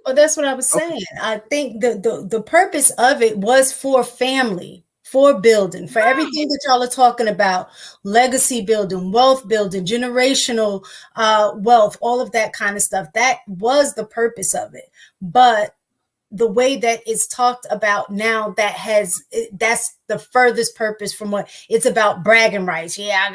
Well, that's what I was saying. I think the purpose of it was for family, for building, for everything that y'all are talking about, legacy building, wealth building, generational wealth, all of that kind of stuff. That was the purpose of it. But the way that it's talked about now, that's the furthest purpose from what it's about. Bragging rights. I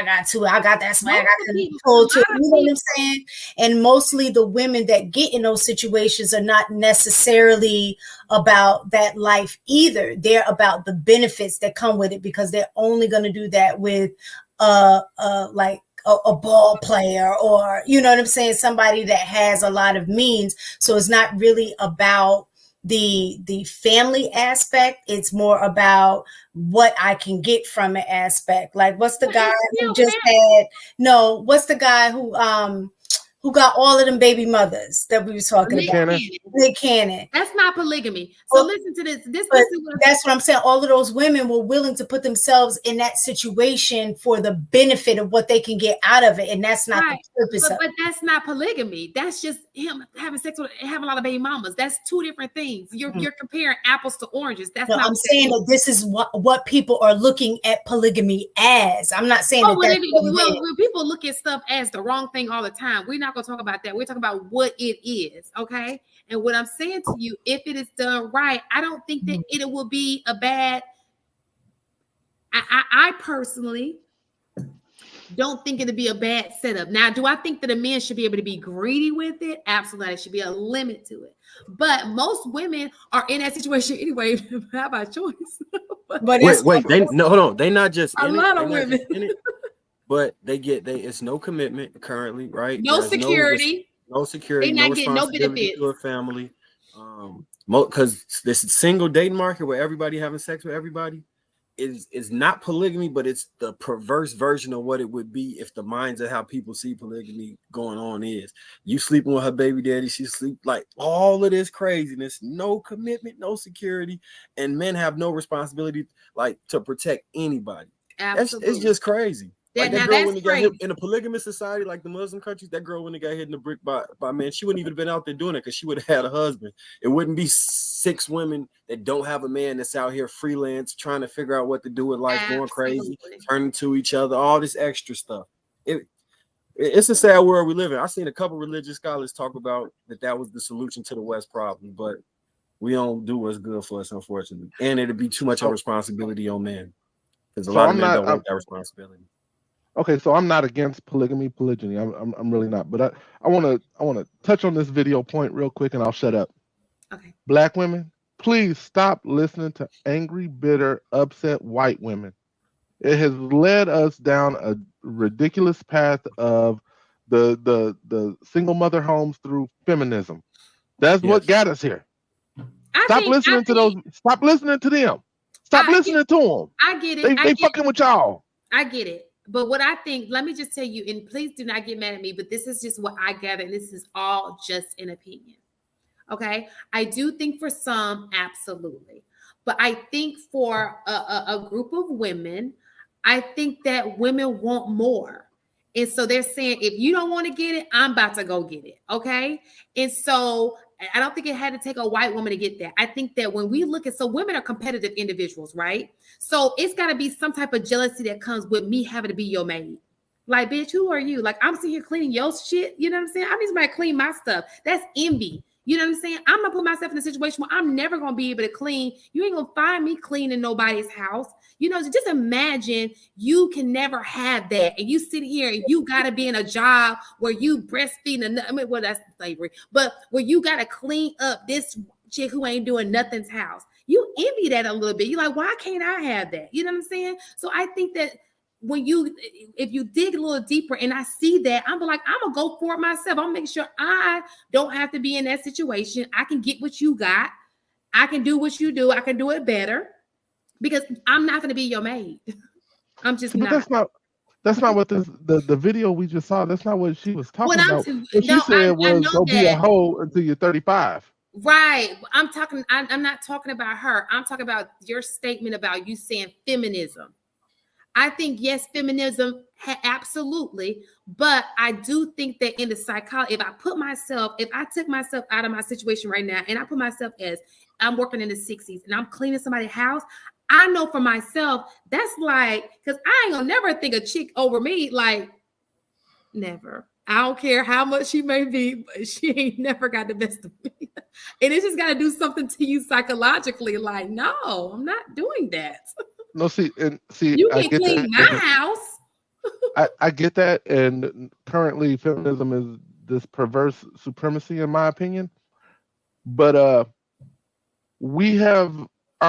got two. I got that swag. I got pull too. You know what I'm saying? And mostly the women that get in those situations are not necessarily about that life either. They're about the benefits that come with it, because they're only going to do that with like a ball player, or you know what I'm saying, somebody that has a lot of means. So it's not really about the family aspect. It's more about what I can get from an aspect. Like, what's the guy who just had what's the guy who got all of them baby mothers that we were talking about? Nick Cannon. That's not polygamy. So listen to this. That's what I'm saying. All of those women were willing to put themselves in that situation for the benefit of what they can get out of it, and that's not the purpose of it. But that's not polygamy. That's just him having sex with, having a lot of baby mamas. That's two different things. You're comparing apples to oranges. That's not. I'm saying that this is what people are looking at polygamy as. I'm not saying that. When people look at stuff as the wrong thing all the time, we're not going to talk about that. We're talking about what it is, okay? And what I'm saying to you, if it is done right, I don't think that it will be a bad. I personally don't think it'll be a bad setup. Now, do I think that a man should be able to be greedy with it? Absolutely. There should be a limit to it. But most women are in that situation anyway. How about choice? Wait. Hold on. They not just a lot of women. But it's no commitment currently, right? No security. No security. They're not getting no benefits to a family. Because this single dating market where everybody having sex with everybody is not polygamy, but it's the perverse version of what it would be if the minds of how people see polygamy going on is. You sleeping with her baby daddy, she sleep, like all of this craziness, no commitment, no security, and men have no responsibility like to protect anybody. Absolutely. It's just crazy. Like that girl, when they got hit in a polygamous society like the Muslim countries, that girl when they got hit in the brick by man, she wouldn't even have been out there doing it because she would have had a husband. It wouldn't be 6 women that don't have a man that's out here freelance trying to figure out what to do with life, going crazy, turning to each other, all this extra stuff. It's a sad world we live in. I've seen a couple religious scholars talk about that was the solution to the West problem, but we don't do what's good for us, unfortunately. And it'd be too much of a responsibility on men because a lot of men don't want that responsibility. Okay, so I'm not against polygyny. I'm really not. But I want to touch on this video point real quick, and I'll shut up. Okay. Black women, please stop listening to angry, bitter, upset white women. It has led us down a ridiculous path of the single mother homes through feminism. That's what got us here. Stop listening to them. Stop listening to them. I get it. They fucking with y'all. I get it. But what I think, let me just tell you, and please do not get mad at me, but this is just what I gather, and this is all just an opinion. Okay? I do think for some, absolutely. But I think for a group of women, I think that women want more. And so they're saying, if you don't want to get it, I'm about to go get it. Okay? And so I don't think it had to take a white woman to get that. I think that when we look at, so women are competitive individuals, right? So it's got to be some type of jealousy that comes with me having to be your maid. Like, bitch, who are you? Like, I'm sitting here cleaning your shit. You know what I'm saying? I need somebody to clean my stuff. That's envy. You know what I'm saying? I'm going to put myself in a situation where I'm never going to be able to clean. You ain't going to find me cleaning nobody's house. You know, just imagine you can never have that. And you sit here and you got to be in a job where you breastfeeding. Well, that's slavery. But where you got to clean up this chick who ain't doing nothing's house. You envy that a little bit. You're like, why can't I have that? You know what I'm saying? So I think that if you dig a little deeper and I see that, I'm like, I'm gonna go for it myself. I'll make sure I don't have to be in that situation. I can get what you got. I can do what you do. I can do it better because I'm not going to be your maid. I'm just not. That's not what the video we just saw. That's not what she was talking about. What she said was go be a hoe until you're 35. Right. I'm not talking about her. I'm talking about your statement about you saying feminism. I think, yes, feminism, absolutely. But I do think that in the psychology, if I took myself out of my situation right now and I put myself as I'm working in the 60s and I'm cleaning somebody's house, I know for myself, that's like, because I ain't gonna never think a chick over me, like, never. I don't care how much she may be, but she ain't never got the best of me. And it's just got to do something to you psychologically. Like, no, I'm not doing that. No, see, you can't clean my house. I get that, and currently feminism is this perverse supremacy, in my opinion. But our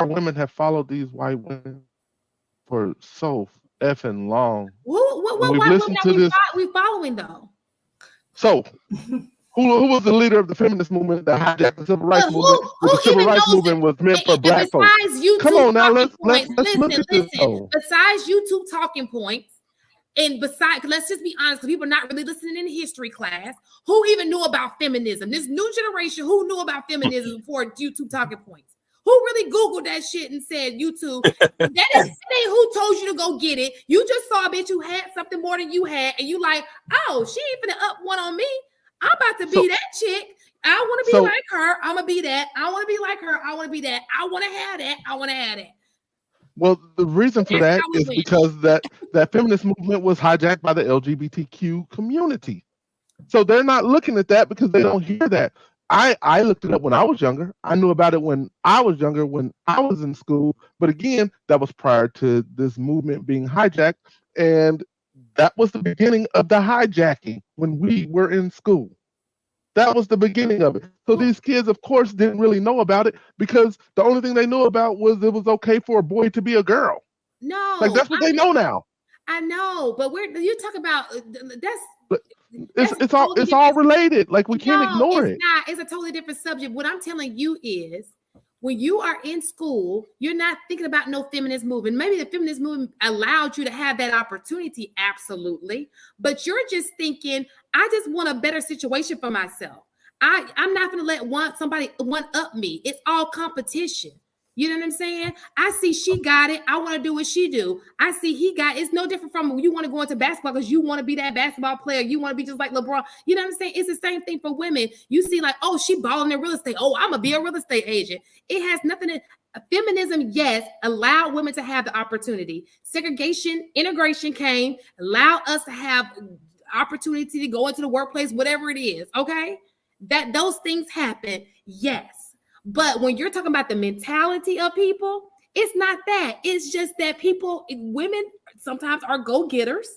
women have followed these white women for so effing long. We've listened to this. We following though. So, who was the leader of the feminist movement that hijacked the civil rights movement? The civil rights movement was meant for black folks. Come on now, let's look at this. Besides YouTube talking points, and besides, let's just be honest, because people are not really listening in history class. Who even knew about feminism? This new generation, who knew about feminism before YouTube talking points? Who really Googled that shit and said YouTube? that ain't who told you to go get it. You just saw a bitch who had something more than you had, and you like, oh, she ain't finna up one on me. I'm about to be that chick. I want to be like her. I'm gonna be that. I want to be like her. I want to be that. I want to have that. I want to have that. Well, the reason for that is because that feminist movement was hijacked by the LGBTQ community. So they're not looking at that because they don't hear that. I looked it up when I was younger. I knew about it when I was younger, when I was in school. But again, that was prior to this movement being hijacked. And that was the beginning of the hijacking when we were in school. That was the beginning of it. So these kids, of course, didn't really know about it because the only thing they knew about was it was okay for a boy to be a girl. No. Like, that's what they know now. I know, but you talk about that's... But it's all related. Like, we can't ignore it. It's a totally different subject. What I'm telling you is, when you are in school, you're not thinking about no feminist movement. Maybe the feminist movement allowed you to have that opportunity, absolutely. But you're just thinking, I just want a better situation for myself. I'm not going to let somebody one up me. It's all competition. You know what I'm saying? I see she got it. I want to do what she do. I see he got it. It's no different from when you want to go into basketball because you want to be that basketball player. You want to be just like LeBron. You know what I'm saying? It's the same thing for women. You see like, oh, she balling in real estate. Oh, I'm going to be a real estate agent. It has nothing to... Feminism, yes, allowed women to have the opportunity. Segregation, integration came, allowed us to have opportunity to go into the workplace, whatever it is, okay? That those things happen, yes. But when you're talking about the mentality of people, it's not that. It's just that women sometimes are go-getters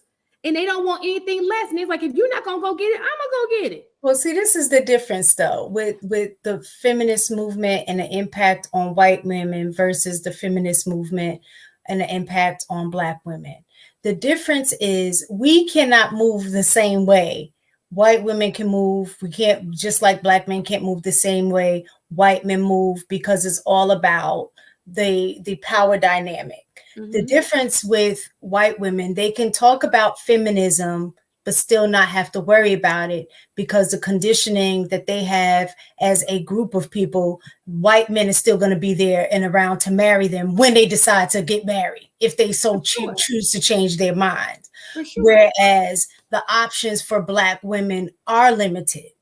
and they don't want anything less. And it's like, if you're not going to go get it, I'm going to go get it. Well, see, this is the difference, though, with the feminist movement and the impact on white women versus the feminist movement and the impact on Black women. The difference is we cannot move the same way. White women can move. We can't, just like Black men can't move the same way white men move, because it's all about the power dynamic. Mm-hmm. The difference with white women, they can talk about feminism, but still not have to worry about it because the conditioning that they have as a group of people, white men are still going to be there and around to marry them when they decide to get married, if they so choose to change their minds. Sure. Whereas the options for Black women are limited.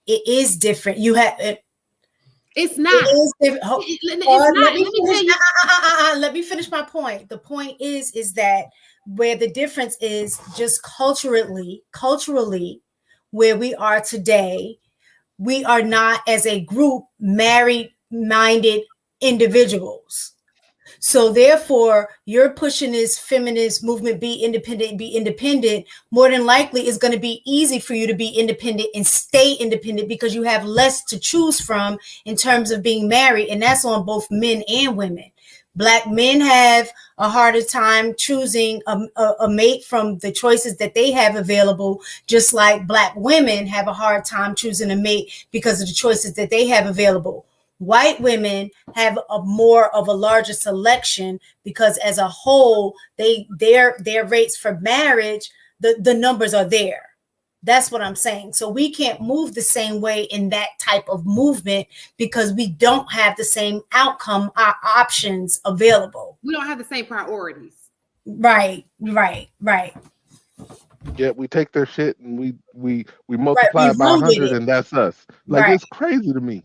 It is different. You have it. It's not. Let me finish my point. The point is that where the difference is just culturally, where we are today, we are not as a group married-minded individuals. So therefore, you're pushing this feminist movement, be independent. More than likely, it's going to be easy for you to be independent and stay independent because you have less to choose from in terms of being married. And that's on both men and women. Black men have a harder time choosing a mate from the choices that they have available, just like Black women have a hard time choosing a mate because of the choices that they have available. White women have a more of a larger selection because as a whole, their rates for marriage, the numbers are there. That's what I'm saying. So we can't move the same way in that type of movement because we don't have the same outcome options available. We don't have the same priorities. Right. Yeah, we take their shit and we multiply we it by run with 100, it. and that's us. Like, Right. it's crazy to me.